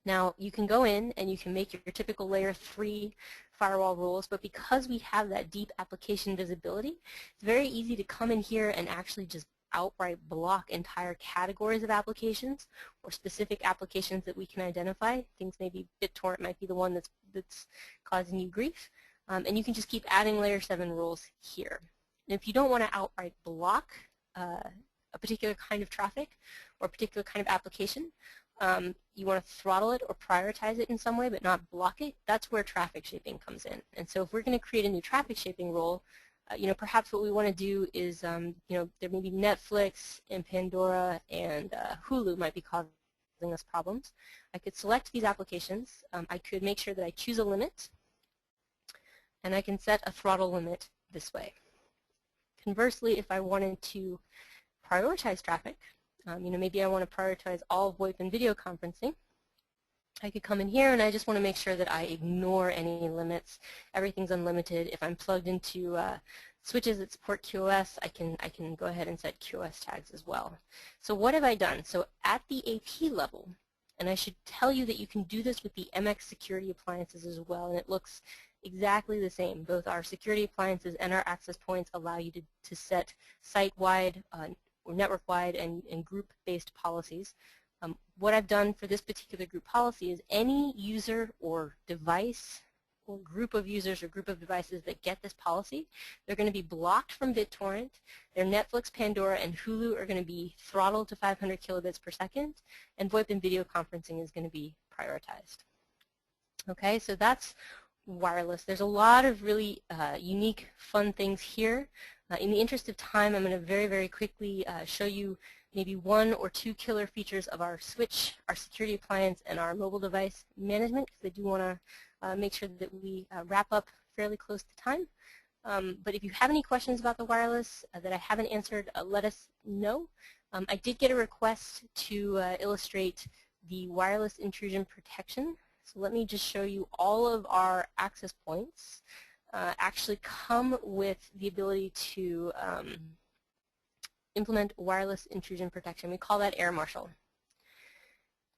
Now, you can go in and you can make your typical layer 3 firewall rules, but because we have that deep application visibility, it's very easy to come in here and actually just outright block entire categories of applications or specific applications that we can identify. Things maybe BitTorrent might be the one that's causing you grief. And you can just keep adding layer 7 rules here. And if you don't want to outright block a particular kind of traffic or a particular kind of application, you want to throttle it or prioritize it in some way but not block it, that's where traffic shaping comes in. And so if we're going to create a new traffic shaping rule, you know, perhaps what we want to do is, you know, there may be Netflix and Pandora and Hulu might be causing us problems. I could select these applications. I could make sure that I choose a limit, and I can set a throttle limit this way. Conversely, if I wanted to prioritize traffic, you know, maybe I want to prioritize all VoIP and video conferencing, I could come in here and I just want to make sure that I ignore any limits. Everything's unlimited. If I'm plugged into switches that support QoS, I can go ahead and set QoS tags as well. So what have I done? So at the AP level, and I should tell you that you can do this with the MX security appliances as well, and it looks exactly the same. Both our security appliances and our access points allow you to set site-wide or network-wide and group-based policies. What I've done for this particular group policy is any user or device or group of users or group of devices that get this policy, they're going to be blocked from BitTorrent. Their Netflix, Pandora, and Hulu are going to be throttled to 500 kilobits per second, and VoIP and video conferencing is going to be prioritized. Okay, so that's wireless. There's a lot of really unique, fun things here. In the interest of time, I'm going to very, very quickly show you maybe one or two killer features of our switch, our security appliance, and our mobile device management, because I do want to make sure that we wrap up fairly close to time. But if you have any questions about the wireless that I haven't answered, let us know. I did get a request to illustrate the wireless intrusion protection. So let me just show you all of our access points actually come with the ability to implement wireless intrusion protection. We call that Air Marshal.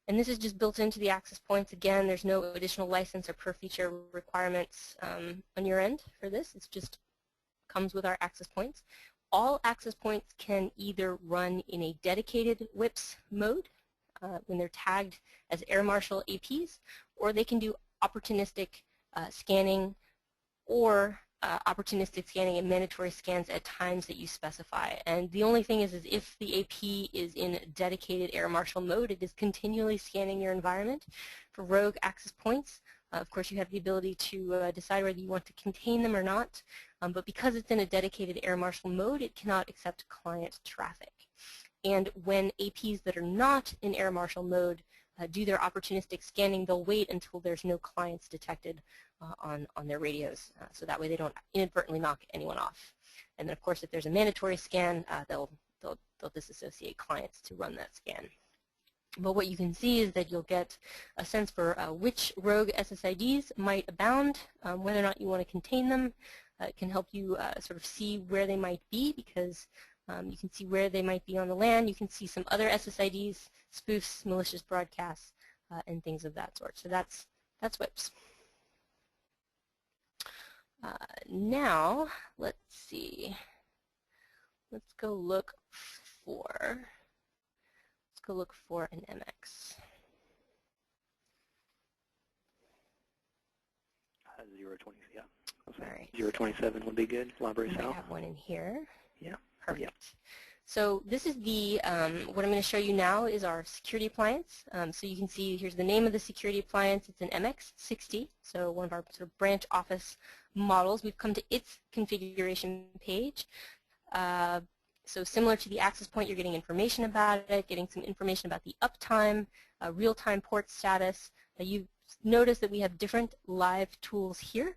And this is just built into the access points. Again, there's no additional license or per feature requirements on your end for this. It's just comes with our access points. All access points can either run in a dedicated WIPS mode when they're tagged as Air Marshal APs, or they can do opportunistic scanning or opportunistic scanning and mandatory scans at times that you specify. And the only thing is if the AP is in dedicated Air Marshal mode, it is continually scanning your environment for rogue access points. Of course, you have the ability to decide whether you want to contain them or not, but because it's in a dedicated Air Marshal mode, it cannot accept client traffic. And when APs that are not in Air Marshal mode do their opportunistic scanning, they'll wait until there's no clients detected on their radios, so that way they don't inadvertently knock anyone off. And then, of course, if there's a mandatory scan, they'll disassociate clients to run that scan. But what you can see is that you'll get a sense for which rogue SSIDs might abound, whether or not you want to contain them. It can help you sort of see where they might be, because you can see where they might be on the LAN. You can see some other SSIDs, spoofs, malicious broadcasts, and things of that sort. So that's WIPS. Now, let's see. Let's go look for an MX. 020, yeah. All right. 027 would be good. Library South. I have one in here. Yeah. Perfect. Yep. So this is the, what I'm going to show you now is our security appliance. So you can see here's the name of the security appliance. It's an MX60, so one of our sort of branch office models. We've come to its configuration page. So similar to the access point, you're getting information about it, getting some information about the uptime, real-time port status. You notice that we have different live tools here,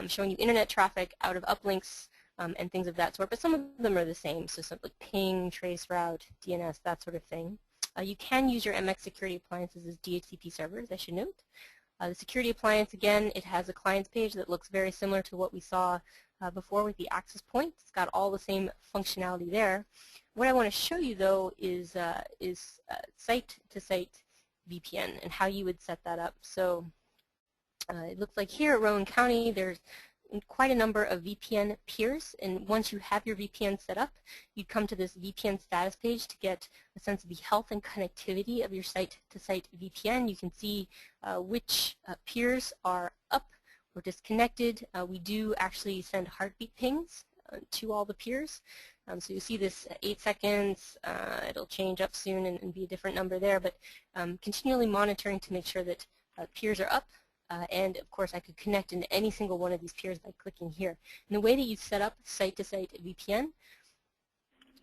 showing you internet traffic, out of uplinks, and things of that sort, but some of them are the same, so something like ping, traceroute, DNS, that sort of thing. You can use your MX security appliances as DHCP servers, I should note. The security appliance, again, it has a clients page that looks very similar to what we saw before with the access point. It's got all the same functionality there. What I want to show you, though, is site-to-site VPN and how you would set that up. So it looks like here at Rowan County, there's quite a number of VPN peers, and once you have your VPN set up, you'd come to this VPN status page to get a sense of the health and connectivity of your site-to-site VPN. You can see which peers are up or disconnected. We do actually send heartbeat pings to all the peers. So you see this 8 seconds, it'll change up soon and be a different number there, but continually monitoring to make sure that peers are up. And of course, I could connect into any single one of these peers by clicking here. And the way that you set up site-to-site VPN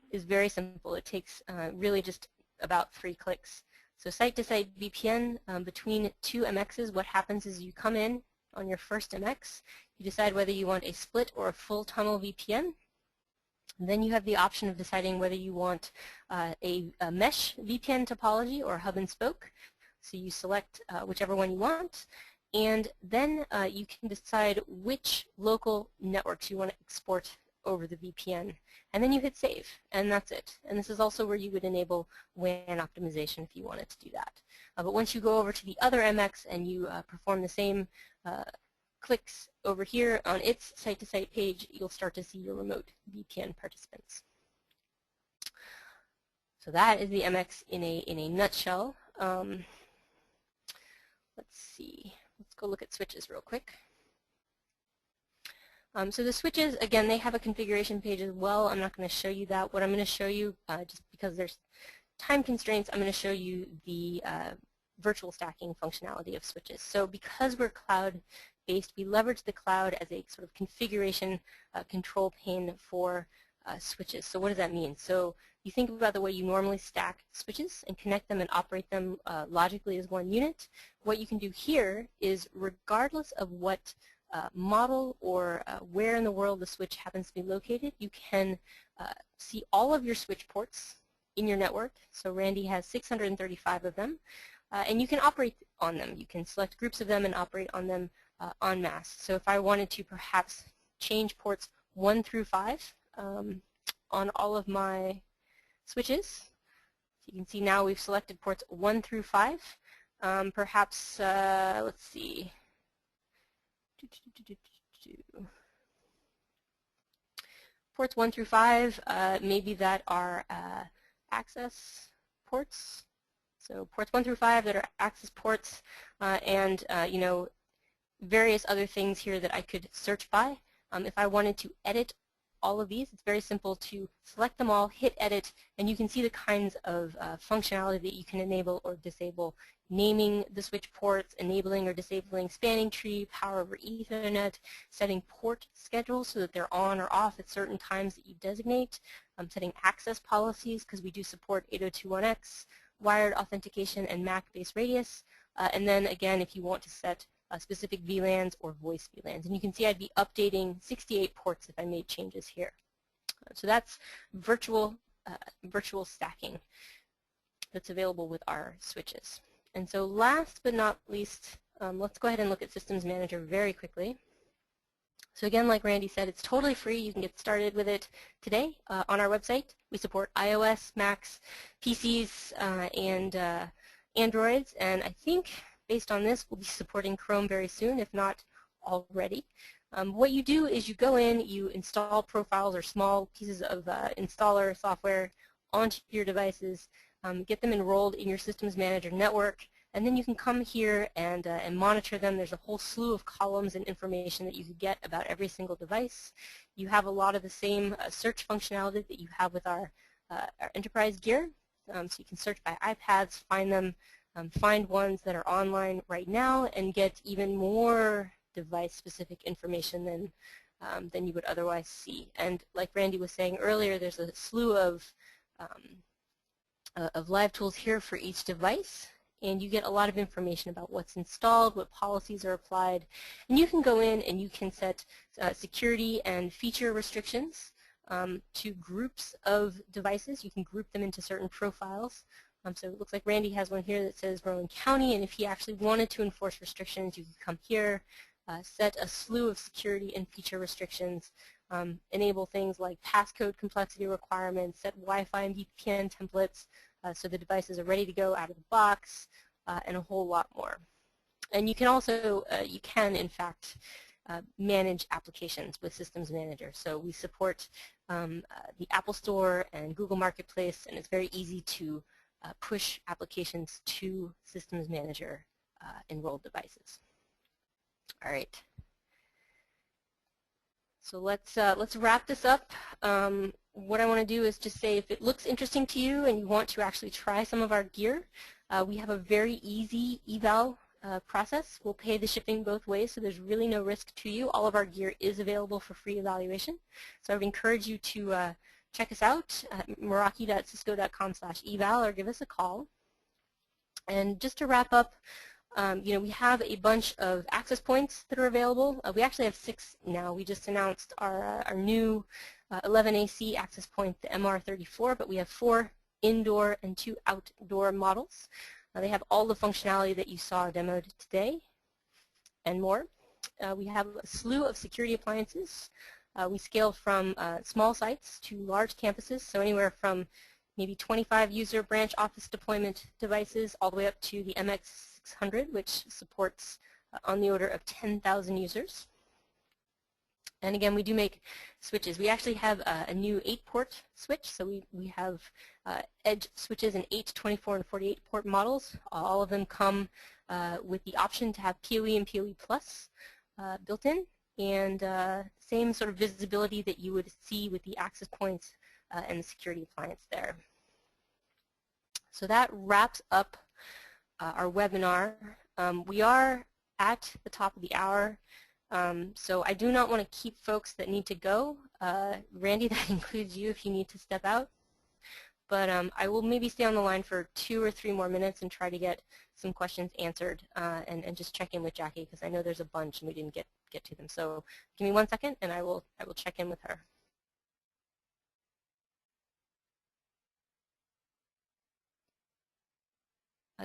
is very simple. It takes really just about 3 clicks. So site-to-site VPN between 2 MXs, what happens is you come in on your first MX, you decide whether you want a split or a full tunnel VPN. And then you have the option of deciding whether you want a mesh VPN topology or hub and spoke. So you select whichever one you want. And then you can decide which local networks you want to export over the VPN. And then you hit save, and that's it. And this is also where you would enable WAN optimization if you wanted to do that. But once you go over to the other MX and you perform the same clicks over here on its site-to-site page, you'll start to see your remote VPN participants. So that is the MX in a nutshell. Let's see. Let's go look at switches real quick. So the switches, again, they have a configuration page as well. I'm not going to show you that. What I'm going to show you, just because there's time constraints, I'm going to show you the virtual stacking functionality of switches. So because we're cloud based. We leverage the cloud as a sort of configuration control pane for switches. So what does that mean? So you think about the way you normally stack switches and connect them and operate them logically as one unit. What you can do here is, regardless of what model or where in the world the switch happens to be located, you can see all of your switch ports in your network. So Randy has 635 of them, and you can operate on them. You can select groups of them and operate on them en masse. So if I wanted to perhaps change ports 1 through 5 on all of my switches, you can see now we've selected ports 1 through 5. Perhaps, let's see, ports 1 through 5, maybe that are access ports. So ports 1 through 5 that are access ports, and you know, various other things here that I could search by. If I wanted to edit all of these, it's very simple to select them all, hit edit, and you can see the kinds of functionality that you can enable or disable. Naming the switch ports, enabling or disabling spanning tree, power over Ethernet, setting port schedules so that they're on or off at certain times that you designate, setting access policies because we do support 802.1x, wired authentication, and MAC base radius, and then again if you want to set specific VLANs or voice VLANs. And you can see I'd be updating 68 ports if I made changes here. So that's virtual stacking that's available with our switches. And so last but not least, let's go ahead and look at Systems Manager very quickly. So again, like Randy said, it's totally free. You can get started with it today on our website. We support iOS, Macs, PCs, and Androids, and I think based on this, we'll be supporting Chrome very soon, if not already. What you do is you go in, you install profiles or small pieces of installer software onto your devices, get them enrolled in your Systems Manager network, and then you can come here and monitor them. There's a whole slew of columns and information that you could get about every single device. You have a lot of the same search functionality that you have with our enterprise gear. So you can search by iPads, find them, find ones that are online right now, and get even more device-specific information than you would otherwise see. And like Randy was saying earlier, there's a slew of live tools here for each device, and you get a lot of information about what's installed, what policies are applied, and you can go in and you can set security and feature restrictions to groups of devices. You can group them into certain profiles. So it looks like Randy has one here that says Rowan County, and if he actually wanted to enforce restrictions, you could come here, set a slew of security and feature restrictions, enable things like passcode complexity requirements, set Wi-Fi and VPN templates so the devices are ready to go out of the box, and a whole lot more. And you can also, in fact, manage applications with Systems Manager. So we support the Apple Store and Google Marketplace, and it's very easy to push applications to Systems Manager enrolled devices. All right. So let's wrap this up. What I want to do is just say, if it looks interesting to you and you want to actually try some of our gear, we have a very easy eval process. We'll pay the shipping both ways, so there's really no risk to you. All of our gear is available for free evaluation. So I would encourage you to check us out at meraki.cisco.com/eval or give us a call. And just to wrap up, we have a bunch of access points that are available. We actually have 6 now. We just announced our new 11AC access point, the MR34, but we have 4 indoor and 2 outdoor models. They have all the functionality that you saw demoed today and more. We have a slew of security appliances. We scale from small sites to large campuses, so anywhere from maybe 25 user branch office deployment devices all the way up to the MX600, which supports on the order of 10,000 users. And again, we do make switches. We actually have a new 8-port switch, so we have edge switches in 8, 24, and 48-port models. All of them come with the option to have PoE and PoE Plus built in, and same sort of visibility that you would see with the access points and the security appliance there. So that wraps up our webinar. We are at the top of the hour. So I do not want to keep folks that need to go. Randy, that includes you if you need to step out. But I will maybe stay on the line for 2 or 3 more minutes and try to get some questions answered and just check in with Jackie because I know there's a bunch and we didn't get to them. So give me 1 second and I will check in with her.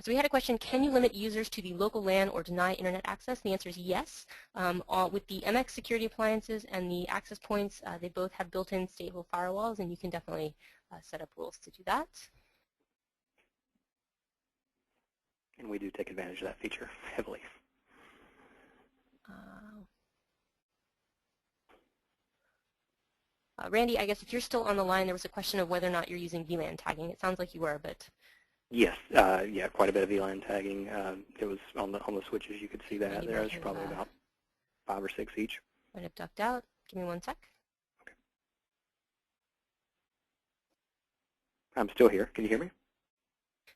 So we had a question, can you limit users to the local LAN or deny internet access? The answer is yes. With the MX security appliances and the access points, they both have built-in stateful firewalls, and you can definitely set up rules to do that. And we do take advantage of that feature heavily. Randy, I guess if you're still on the line, there was a question of whether or not you're using VLAN tagging. It sounds like you were, but... Yes, yeah, quite a bit of VLAN tagging. It was on the switches. You could see that. There's probably about 5 or 6 each. Might have ducked out. Give me 1 sec. Okay. I'm still here. Can you hear me?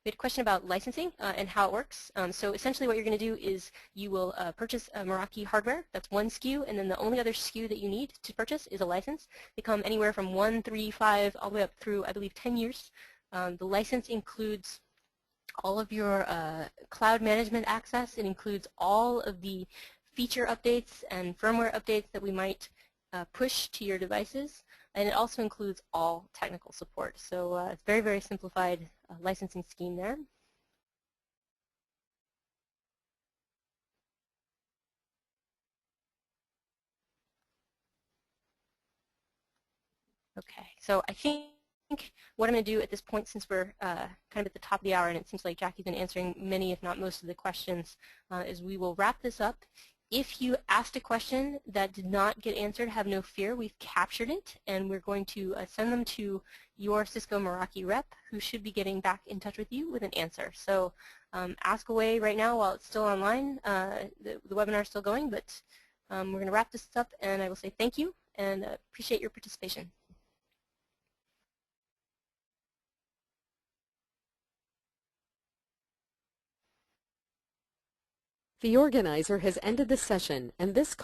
We had a question about licensing and how it works. So essentially what you're going to do is you will purchase a Meraki hardware. That's 1 SKU, and then the only other SKU that you need to purchase is a license. They come anywhere from 1, 3, 5, all the way up through, I believe, 10 years. The license includes all of your cloud management access. It includes all of the feature updates and firmware updates that we might push to your devices. And it also includes all technical support. So it's very, very simplified licensing scheme there. Okay, so I think what I'm going to do at this point, since we're kind of at the top of the hour and it seems like Jackie's been answering many, if not most of the questions, is we will wrap this up. If you asked a question that did not get answered, have no fear. We've captured it, and we're going to send them to your Cisco Meraki rep, who should be getting back in touch with you with an answer. So ask away right now while it's still online. The webinar is still going, but we're going to wrap this up, and I will say thank you and appreciate your participation. The organizer has ended the session, and this call